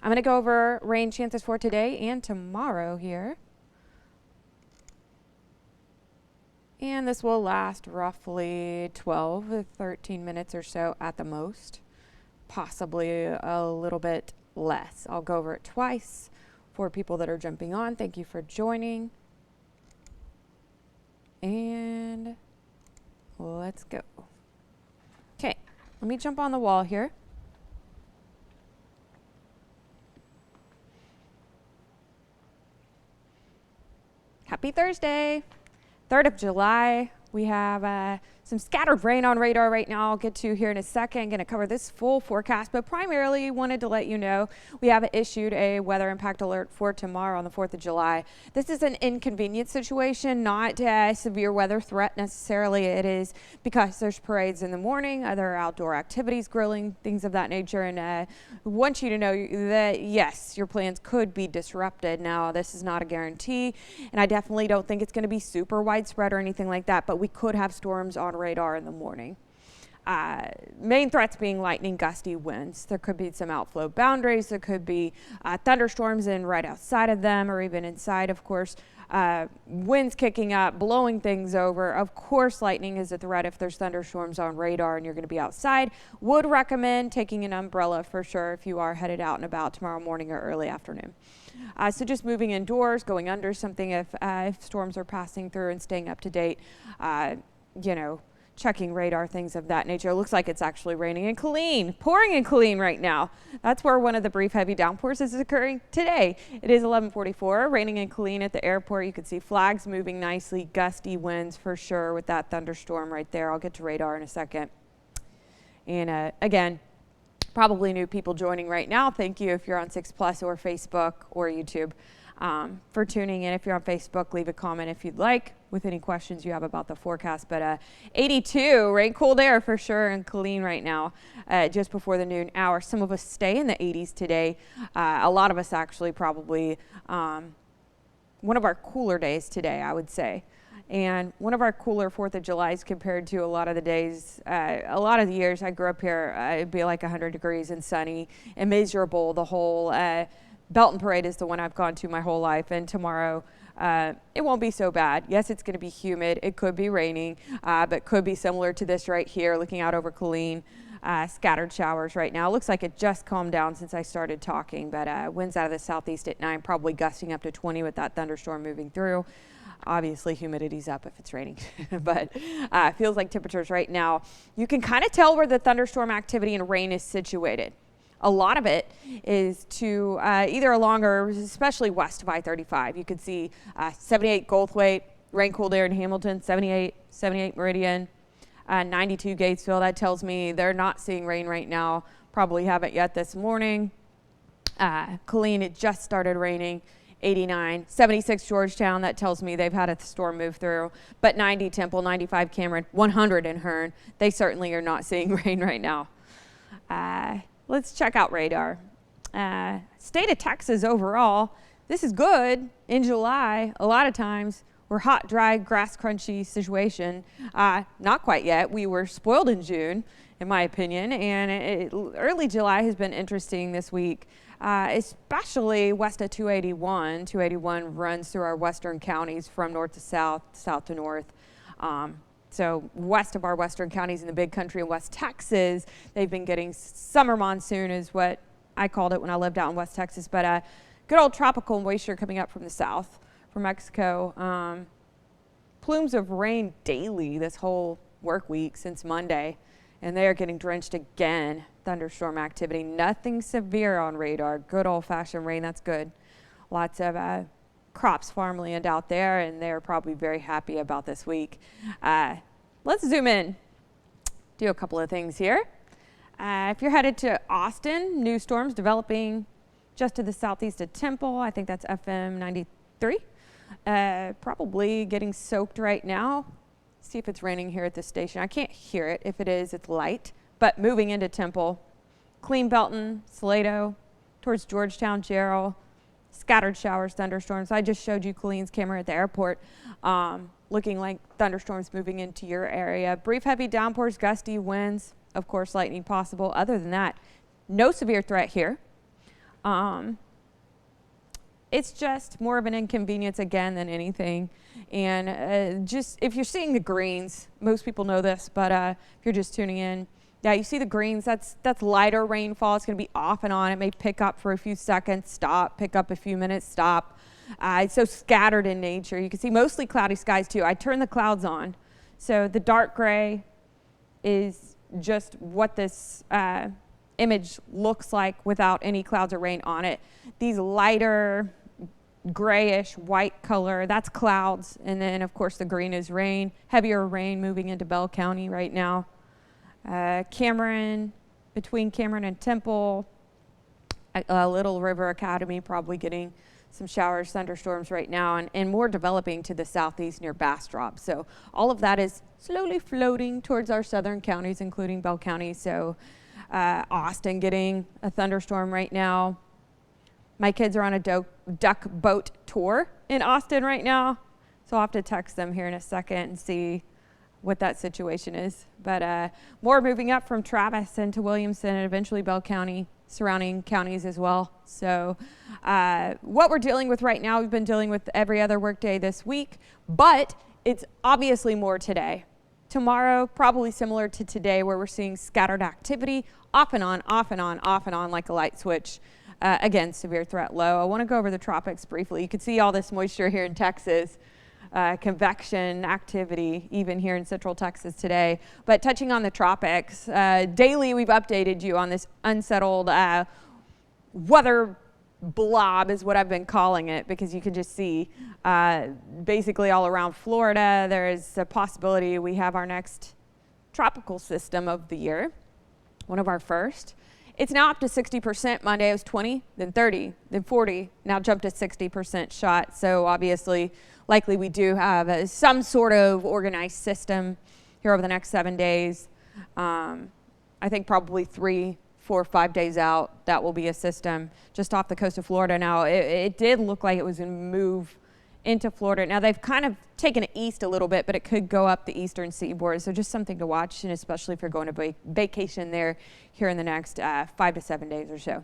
I'm going to go over rain chances for today and tomorrow here. And this will last roughly 12 to 13 minutes or so at the most, possibly a little bit less. I'll go over it twice for people that are jumping on. Thank you for joining. And let's go. Okay, let me jump on the wall here. Happy Thursday, 3rd of July. We have some scattered rain on radar right now. I'll get to here in a second. I'm going to cover this full forecast, but primarily wanted to let you know we have issued a weather impact alert for tomorrow on the 4th of July. This is an inconvenient situation, not a severe weather threat necessarily. It is because there's parades in the morning, other outdoor activities, grilling, things of that nature, and want you to know that yes, your plans could be disrupted. Now, this is not a guarantee, and I definitely don't think it's going to be super widespread or anything like that, but we could have storms on radar in the morning. Main threats being lightning, gusty winds. There could be some outflow boundaries. There could be thunderstorms in right outside of them or even inside, of course. Winds kicking up, blowing things over. Of course, lightning is a threat if there's thunderstorms on radar and you're going to be outside. Would recommend taking an umbrella for sure if you are headed out and about tomorrow morning or early afternoon. So just moving indoors, going under something if storms are passing through and staying up to date, checking radar, things of that nature. It looks like it's actually raining in Killeen, pouring in Killeen right now. That's where one of the brief heavy downpours is occurring today. It is 11:44, raining in Killeen at the airport. You can see flags moving nicely, gusty winds for sure with that thunderstorm right there. I'll get to radar in a second. And again, probably new people joining right now. Thank you if you're on 6 Plus or Facebook or YouTube for tuning in. If you're on Facebook, leave a comment if you'd like with any questions you have about the forecast. But 82, rain, cold air for sure in Killeen right now, just before the noon hour. Some of us stay in the 80s today. A lot of us actually probably one of our cooler days today, I would say. And one of our cooler 4th of July's compared to a lot of the days, a lot of the years I grew up here, it'd be like 100 degrees and sunny and miserable. The whole Belton Parade is the one I've gone to my whole life. And tomorrow, it won't be so bad. Yes, it's going to be humid. It could be raining, but could be similar to this right here, looking out over Killeen. Scattered showers right now. It looks like it just calmed down since I started talking, but winds out of the southeast at 9, probably gusting up to 20 with that thunderstorm moving through. Obviously, humidity's up if it's raining, but feels like temperatures right now. You can kind of tell where the thunderstorm activity and rain is situated. A lot of it is to either along or especially west of I-35. You can see 78 Goldthwaite, rain, cold air in Hamilton, 78 Meridian, 92 Gatesville. That tells me they're not seeing rain right now. Probably haven't yet this morning. Killeen, it just started raining. 89, 76 Georgetown, that tells me they've had a storm move through, but 90 Temple, 95 Cameron, 100 in Hearn, they certainly are not seeing rain right now. Let's check out radar. State of Texas overall, this is good in July. A lot of times we're hot, dry, grass crunchy situation. Not quite yet. We were spoiled in June, in my opinion, and early July has been interesting this week. Especially west of 281. 281 runs through our western counties from north to south, south to north. So west of our western counties in the big country in West Texas, they've been getting summer monsoon is what I called it when I lived out in West Texas. But good old tropical moisture coming up from the south, from Mexico. Plumes of rain daily this whole work week since Monday. And they are getting drenched again. Thunderstorm activity. Nothing severe on radar. Good old-fashioned rain. That's good. Lots of crops farmland out there, and they're probably very happy about this week. Let's zoom in. Do a couple of things here. If you're headed to Austin, new storms developing just to the southeast of Temple. I think that's FM 93. Probably getting soaked right now. See if it's raining here at this station. I can't hear it. If it is, it's light. But moving into Temple, Killeen, Belton, Salado, towards Georgetown, Jarrell, scattered showers, thunderstorms. I just showed you Killeen's camera at the airport, looking like thunderstorms moving into your area. Brief heavy downpours, gusty winds, of course, lightning possible. Other than that, no severe threat here. It's just more of an inconvenience again than anything. And just if you're seeing the greens, most people know this, but if you're just tuning in, yeah, you see the greens, that's lighter rainfall. It's going to be off and on. It may pick up for a few seconds, stop, pick up a few minutes, stop. It's so scattered in nature. You can see mostly cloudy skies too. I turned the clouds on. So the dark gray is just what this image looks like without any clouds or rain on it. These lighter grayish white color, that's clouds. And then of course the green is rain, heavier rain moving into Bell County right now. Cameron, between Cameron and Temple, Little River Academy probably getting some showers, thunderstorms right now, and more developing to the southeast near Bastrop. So all of that is slowly floating towards our southern counties, including Bell County. So Austin getting a thunderstorm right now. My kids are on a duck boat tour in Austin right now. So I'll have to text them here in a second and see what that situation is. But more moving up from Travis into Williamson and eventually Bell County, surrounding counties as well. So what we're dealing with right now, we've been dealing with every other workday this week, but it's obviously more today. Tomorrow, probably similar to today, where we're seeing scattered activity, off and on, off and on, off and on like a light switch. Again, severe threat low. I want to go over the tropics briefly. You can see all this moisture here in Texas. Convection activity even here in central Texas today. But touching on the tropics, daily we've updated you on this unsettled weather blob is what I've been calling it, because you can just see basically all around Florida there is a possibility we have our next tropical system of the year, one of our first. It's now up to 60%. Monday it was 20, then 30, then 40, now jumped to 60% shot. So obviously, likely we do have some sort of organized system here over the next 7 days. I think probably 3, 4, 5 days out, that will be a system just off the coast of Florida. Now, it did look like it was going to move into Florida. Now, they've kind of taken it east a little bit, but it could go up the eastern seaboard. So just something to watch, and especially if you're going to vacation there here in the next 5 to 7 days or so.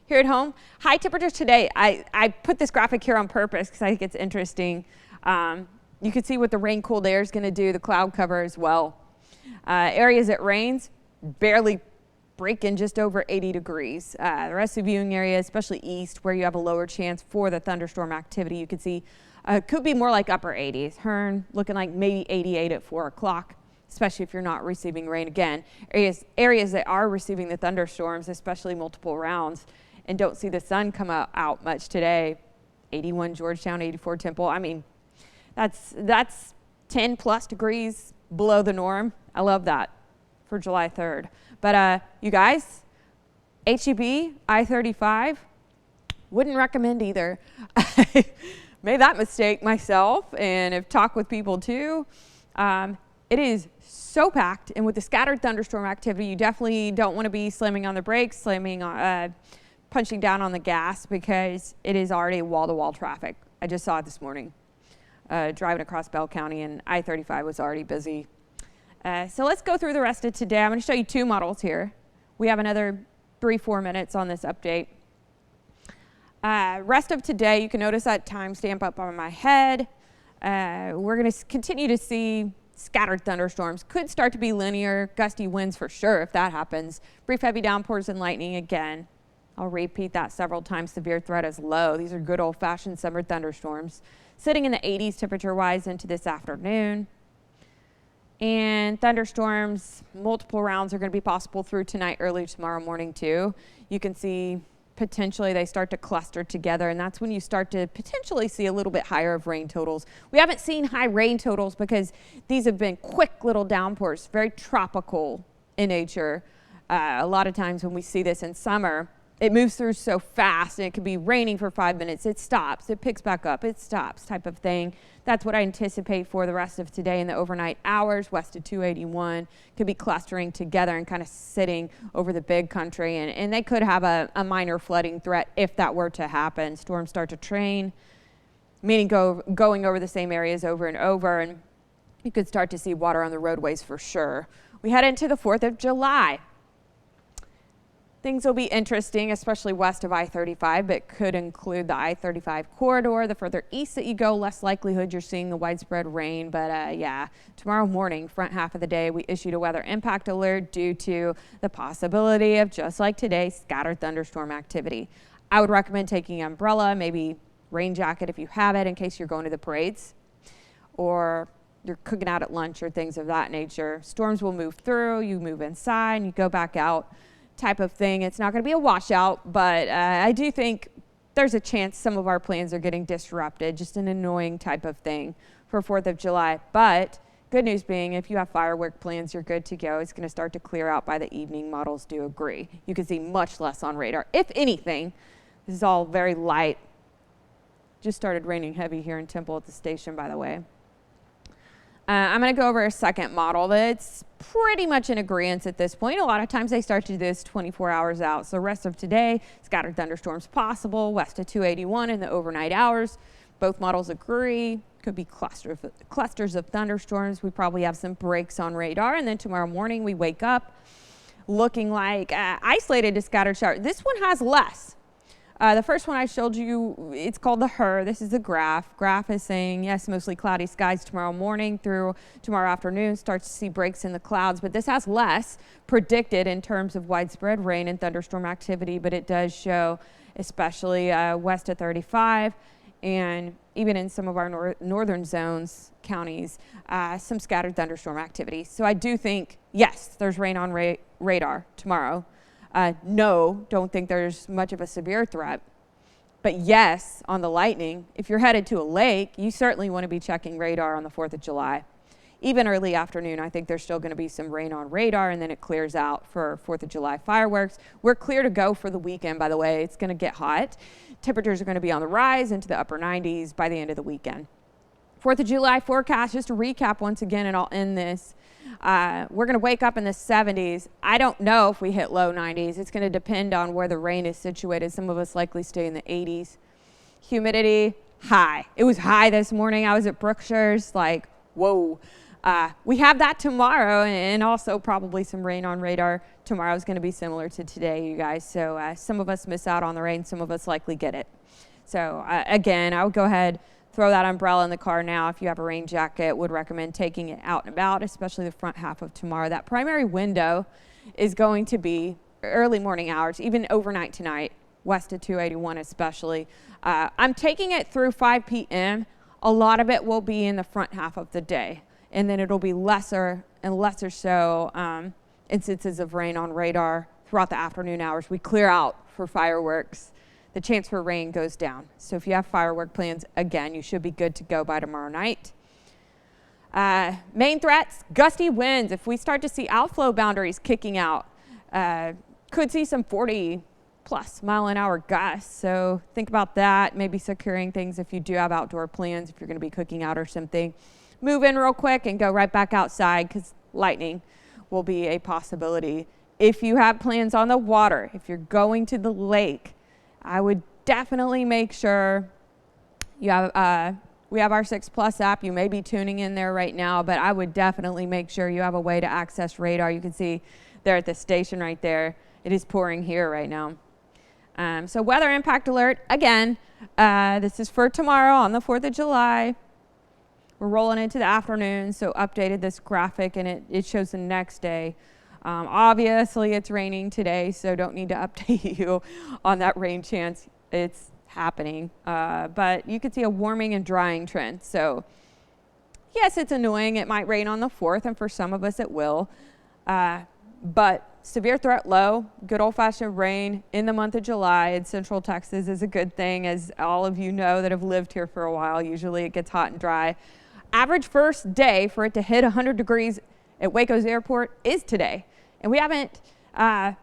Here at home, high temperatures today. I put this graphic here on purpose because I think it's interesting. You can see what the rain cooled air is going to do, the cloud cover as well. Areas it rains, barely breaking just over 80 degrees. The rest of the viewing area, especially east, where you have a lower chance for the thunderstorm activity, you can see could be more like upper 80s. Hearn looking like maybe 88 at 4 o'clock, especially if you're not receiving rain. Again, areas that are receiving the thunderstorms, especially multiple rounds, and don't see the sun come out much today. 81 Georgetown, 84 Temple. I mean, that's 10 plus degrees below the norm. I love that for July 3rd. But you guys, HEB, I-35, wouldn't recommend either. Made that mistake myself and have talked with people too. It is so packed, and with the scattered thunderstorm activity, you definitely don't want to be slamming on the brakes, punching down on the gas, because it is already wall-to-wall traffic. I just saw it this morning, driving across Bell County, and I-35 was already busy. So let's go through the rest of today. I'm going to show you 2 models here. We have another 3-4 minutes on this update. Rest of today, you can notice that timestamp up on my head. We're going to continue to see scattered thunderstorms. Could start to be linear, gusty winds for sure if that happens. Brief heavy downpours and lightning again. I'll repeat that several times. Severe threat is low. These are good old-fashioned summer thunderstorms. Sitting in the 80s temperature-wise into this afternoon. And thunderstorms, multiple rounds are going to be possible through tonight, early tomorrow morning too. You can see potentially they start to cluster together, and that's when you start to potentially see a little bit higher of rain totals. We haven't seen high rain totals because these have been quick little downpours, very tropical in nature. A lot of times when we see this in summer, it moves through so fast, and it could be raining for 5 minutes. It stops, it picks back up, it stops type of thing. That's what I anticipate for the rest of today in the overnight hours. West of 281 could be clustering together and kind of sitting over the big country, and they could have a minor flooding threat if that were to happen. Storms start to train, meaning going over the same areas over and over, and you could start to see water on the roadways for sure. We head into the 4th of July. Things will be interesting, especially west of I-35, but could include the I-35 corridor. The further east that you go, less likelihood you're seeing the widespread rain. But yeah, tomorrow morning, front half of the day, we issued a weather impact alert due to the possibility of, just like today, scattered thunderstorm activity. I would recommend taking an umbrella, maybe rain jacket if you have it, in case you're going to the parades or you're cooking out at lunch or things of that nature. Storms will move through, you move inside, and you go back out, type of thing. It's not going to be a washout, but I do think there's a chance some of our plans are getting disrupted, just an annoying type of thing for 4th of July. But good news being, if you have firework plans, you're good to go. It's going to start to clear out by the evening. Models do agree. You can see much less on radar. If anything, this is all very light. Just started raining heavy here in Temple at the station, by the way. I'm going to go over a second model that's pretty much in agreement at this point. A lot of times they start to do this 24 hours out. So rest of today, scattered thunderstorms possible west of 281 in the overnight hours. Both models agree. Could be clusters of thunderstorms. We probably have some breaks on radar. And then tomorrow morning we wake up looking like isolated to scattered showers. This one has less. The first one I showed you, it's called the HER. This is the graph. Graph is saying, yes, mostly cloudy skies tomorrow morning through tomorrow afternoon. Starts to see breaks in the clouds, but this has less predicted in terms of widespread rain and thunderstorm activity, but it does show, especially west of 35 and even in some of our northern zones, counties, some scattered thunderstorm activity. So I do think, yes, there's rain on radar tomorrow. No, don't think there's much of a severe threat. But yes, on the lightning, if you're headed to a lake, you certainly want to be checking radar on the 4th of July. Even early afternoon, I think there's still going to be some rain on radar, and then it clears out for 4th of July fireworks. We're clear to go for the weekend, by the way. It's going to get hot. Temperatures are going to be on the rise into the upper 90s by the end of the weekend. 4th of July forecast, just to recap once again, and I'll end this. We're going to wake up in the 70s. I don't know if we hit low 90s. It's going to depend on where the rain is situated. Some of us likely stay in the 80s. Humidity, high. It was high this morning. I was at Brookshire's, like, whoa. We have that tomorrow, and also probably some rain on radar. Tomorrow is going to be similar to today, you guys. So some of us miss out on the rain. Some of us likely get it. So again, I would go ahead, throw that umbrella in the car now. If you have a rain jacket, would recommend taking it out and about, especially the front half of tomorrow. That primary window is going to be early morning hours, even overnight tonight, west of 281 especially. I'm taking it through 5 p.m. A lot of it will be in the front half of the day, and then it'll be lesser and lesser so instances of rain on radar throughout the afternoon hours. We clear out for fireworks. The chance for rain goes down. So if you have firework plans, again, you should be good to go by tomorrow night. Main threats, gusty winds. If we start to see outflow boundaries kicking out, could see some 40-plus mile-an-hour gusts. So think about that. Maybe securing things if you do have outdoor plans, if you're going to be cooking out or something. Move in real quick and go right back outside because lightning will be a possibility. If you have plans on the water, if you're going to the lake, I would definitely make sure you have, we have our 6 Plus app. You may be tuning in there right now, but I would definitely make sure you have a way to access radar. You can see there at the station right there, it is pouring here right now. So weather impact alert, again, this is for tomorrow on the 4th of July. We're rolling into the afternoon, so updated this graphic, and it shows the next day. Obviously, it's raining today, so don't need to update you on that rain chance. It's happening. But you can see a warming and drying trend. So, yes, it's annoying. It might rain on the 4th, and for some of us it will. But severe threat low, good old-fashioned rain in the month of July in Central Texas is a good thing, as all of you know that have lived here for a while. Usually it gets hot and dry. Average first day for it to hit 100 degrees at Waco's airport is today. And we haven't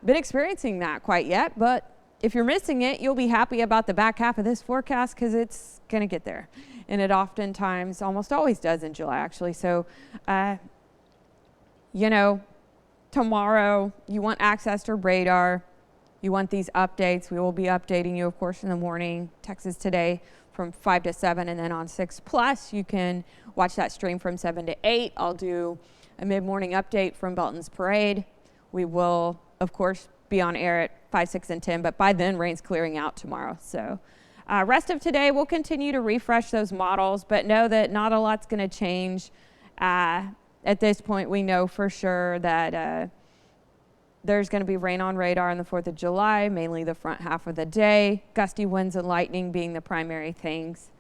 been experiencing that quite yet, but if you're missing it, you'll be happy about the back half of this forecast because it's going to get there. And it oftentimes, almost always does in July, actually. So, you know, tomorrow you want access to radar. You want these updates. We will be updating you, of course, in the morning. Texas Today from 5 to 7, and then on 6 Plus, you can watch that stream from 7 to 8. I'll do a mid-morning update from Belton's Parade. We will, of course, be on air at 5, 6, and 10, but by then rain's clearing out tomorrow. So rest of today, we'll continue to refresh those models, but know that not a lot's going to change. At this point, we know for sure that there's going to be rain on radar on the 4th of July, mainly the front half of the day, gusty winds and lightning being the primary things.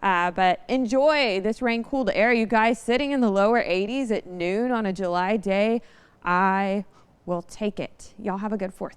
But enjoy this rain-cooled air. You guys, sitting in the lower 80s at noon on a July day, I will take it. Y'all have a good 4th.